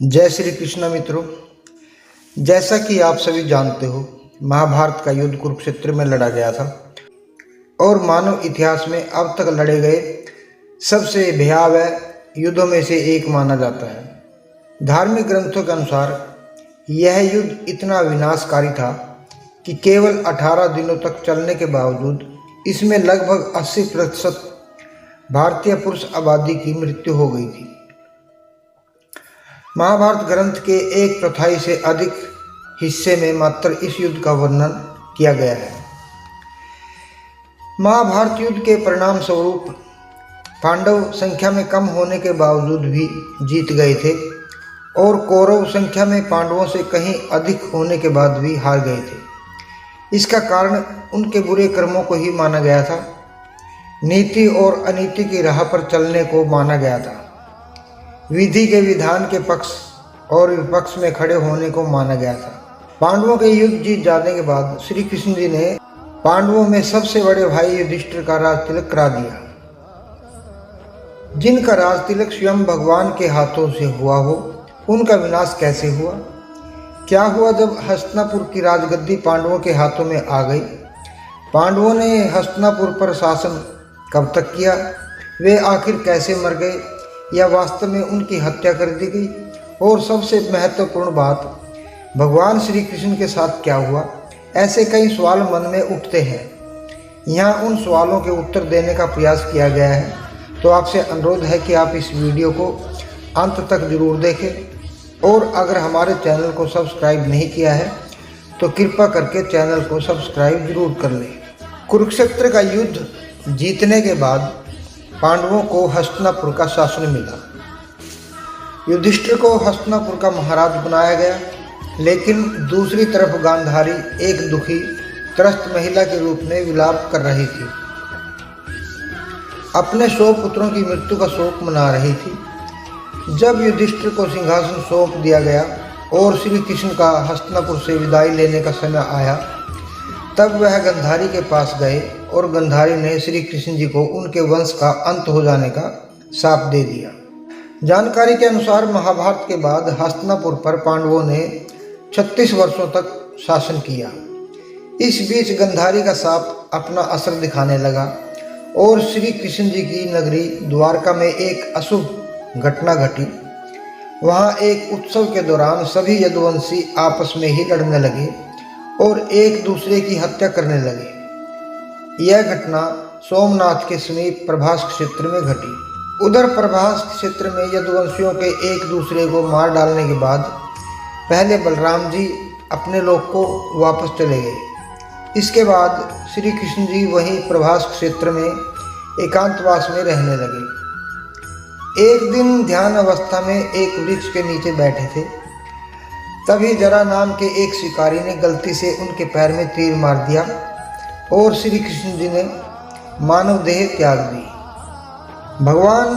जय श्री कृष्ण मित्रों। जैसा कि आप सभी जानते हो, महाभारत का युद्ध कुरुक्षेत्र में लड़ा गया था और मानव इतिहास में अब तक लड़े गए सबसे भयावह युद्धों में से एक माना जाता है। धार्मिक ग्रंथों के अनुसार यह युद्ध इतना विनाशकारी था कि केवल 18 दिनों तक चलने के बावजूद इसमें लगभग 80% भारतीय पुरुष आबादी की मृत्यु हो गई थी। महाभारत ग्रंथ के 1/4 से अधिक हिस्से में मात्र इस युद्ध का वर्णन किया गया है। महाभारत युद्ध के परिणाम स्वरूप पांडव संख्या में कम होने के बावजूद भी जीत गए थे और कौरव संख्या में पांडवों से कहीं अधिक होने के बाद भी हार गए थे। इसका कारण उनके बुरे कर्मों को ही माना गया था। नीति और अनीति की राह पर चलने को माना गया था। विधि के विधान के पक्ष और विपक्ष में खड़े होने को माना गया था। पांडवों के युद्ध जीत जाने के बाद श्री कृष्ण जी ने पांडवों में सबसे बड़े भाई युधिष्ठिर का राज तिलक करा दिया। जिनका राज तिलक स्वयं भगवान के हाथों से हुआ हो, उनका विनाश कैसे हुआ? क्या हुआ जब हस्तिनापुर की राजगद्दी पांडवों के हाथों में आ गई? पांडवों ने हस्तिनापुर पर शासन कब तक किया? वे आखिर कैसे मर गए या वास्तव में उनकी हत्या कर दी गई? और सबसे महत्वपूर्ण बात, भगवान श्री कृष्ण के साथ क्या हुआ? ऐसे कई सवाल मन में उठते हैं। यहाँ उन सवालों के उत्तर देने का प्रयास किया गया है, तो आपसे अनुरोध है कि आप इस वीडियो को अंत तक जरूर देखें और अगर हमारे चैनल को सब्सक्राइब नहीं किया है तो कृपया करके चैनल को सब्सक्राइब जरूर कर लें। कुरुक्षेत्र का युद्ध जीतने के बाद पांडवों को हस्तिनापुर का शासन मिला। युधिष्ठिर को हस्तिनापुर का महाराज बनाया गया, लेकिन दूसरी तरफ गांधारी एक दुखी त्रस्त महिला के रूप में विलाप कर रही थी। अपने 100 पुत्रों की मृत्यु का शोक मना रही थी। जब युधिष्ठिर को सिंहासन सौंप दिया गया और श्री कृष्ण का हस्तिनापुर से विदाई लेने का समय आया, तब वह गंधारी के पास गए और गंधारी ने श्री कृष्ण जी को उनके वंश का अंत हो जाने का शाप दे दिया। जानकारी के अनुसार महाभारत के बाद हस्तिनापुर पर पांडवों ने 36 वर्षों तक शासन किया। इस बीच गंधारी का शाप अपना असर दिखाने लगा और श्री कृष्ण जी की नगरी द्वारका में एक अशुभ घटना घटी। वहाँ एक उत्सव के दौरान सभी यदुवंशी आपस में ही लड़ने लगे और एक दूसरे की हत्या करने लगे। यह घटना सोमनाथ के समीप प्रभास क्षेत्र में घटी। उधर प्रभास क्षेत्र में यदुवंशियों के एक दूसरे को मार डालने के बाद पहले बलराम जी अपने लोक को वापस चले गए। इसके बाद श्री कृष्ण जी वहीं प्रभास क्षेत्र में एकांतवास में रहने लगे। एक दिन ध्यान अवस्था में एक वृक्ष के नीचे बैठे थे। तभी जरा नाम के एक शिकारी ने गलती से उनके पैर में तीर मार दिया और श्री कृष्ण जी ने मानव देह त्याग दी। भगवान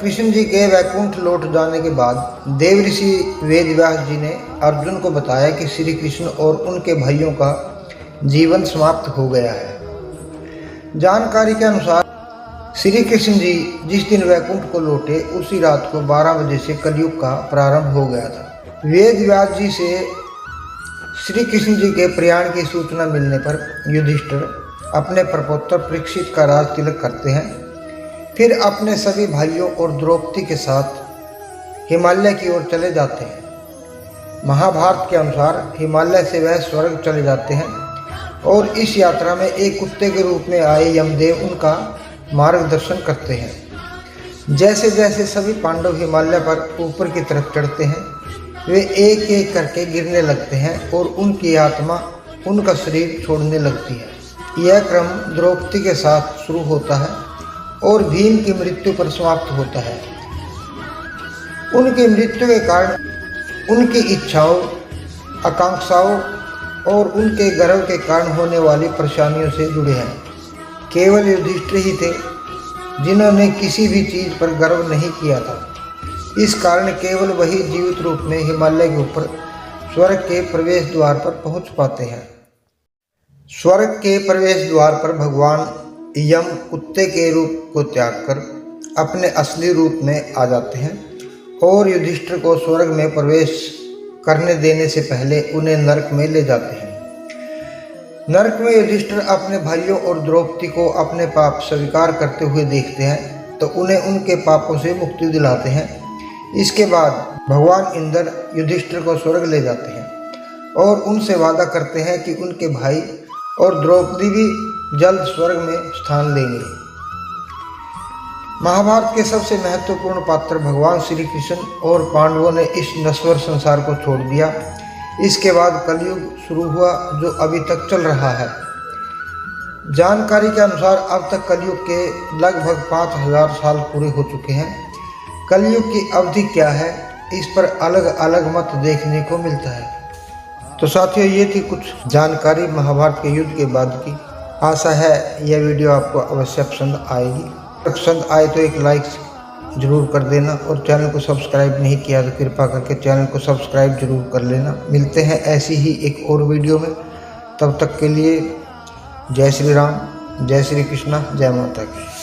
कृष्ण जी के वैकुंठ लौट जाने के बाद देवऋषि वेदव्यास जी ने अर्जुन को बताया कि श्री कृष्ण और उनके भाइयों का जीवन समाप्त हो गया है। जानकारी के अनुसार श्री कृष्ण जी जिस दिन वैकुंठ को लौटे, उसी रात को 12 बजे से कलयुग का प्रारंभ हो गया था। वेदव्यास जी से श्री कृष्ण जी के प्रयाण की सूचना मिलने पर युधिष्ठिर अपने प्रपौत्र परीक्षित का राज तिलक करते हैं। फिर अपने सभी भाइयों और द्रौपदी के साथ हिमालय की ओर चले जाते हैं। महाभारत के अनुसार हिमालय से वह स्वर्ग चले जाते हैं और इस यात्रा में एक कुत्ते के रूप में आए यमदेव उनका मार्गदर्शन करते हैं। जैसे जैसे सभी पांडव हिमालय पर ऊपर की तरफ चढ़ते हैं, वे एक एक करके गिरने लगते हैं और उनकी आत्मा उनका शरीर छोड़ने लगती है। यह क्रम द्रौपदी के साथ शुरू होता है और भीम की मृत्यु पर समाप्त होता है। उनकी मृत्यु के कारण उनकी इच्छाओं, आकांक्षाओं और उनके गर्व के कारण होने वाली परेशानियों से जुड़े हैं। केवल युधिष्ठिर ही थे जिन्होंने किसी भी चीज़ पर गर्व नहीं किया था। इस कारण केवल वही जीवित रूप में हिमालय के ऊपर स्वर्ग के प्रवेश द्वार पर पहुंच पाते हैं। स्वर्ग के प्रवेश द्वार पर भगवान यम कुत्ते के रूप को त्याग कर अपने असली रूप में आ जाते हैं और युधिष्ठिर को स्वर्ग में प्रवेश करने देने से पहले उन्हें नरक में ले जाते हैं। नरक में युधिष्ठिर अपने भाइयों और द्रौपदी को अपने पाप स्वीकार करते हुए देखते हैं तो उन्हें उनके पापों से मुक्ति दिलाते हैं। इसके बाद भगवान इंद्र युधिष्ठिर को स्वर्ग ले जाते हैं और उनसे वादा करते हैं कि उनके भाई और द्रौपदी भी जल्द स्वर्ग में स्थान लेंगे। महाभारत के सबसे महत्वपूर्ण पात्र भगवान श्री कृष्ण और पांडवों ने इस नश्वर संसार को छोड़ दिया। इसके बाद कलयुग शुरू हुआ जो अभी तक चल रहा है। जानकारी के अनुसार अब तक कलयुग के लगभग 5000 साल पूरे हो चुके हैं। कलयुग की अवधि क्या है, इस पर अलग अलग मत देखने को मिलता है। तो साथियों, ये थी कुछ जानकारी महाभारत के युद्ध के बाद की। आशा है यह वीडियो आपको अवश्य पसंद आएगी। पसंद आए तो एक लाइक जरूर कर देना और चैनल को सब्सक्राइब नहीं किया तो कृपा करके चैनल को सब्सक्राइब जरूर कर लेना। मिलते हैं ऐसी ही एक और वीडियो में, तब तक के लिए जय श्री राम, जय श्री कृष्णा, जय माता की।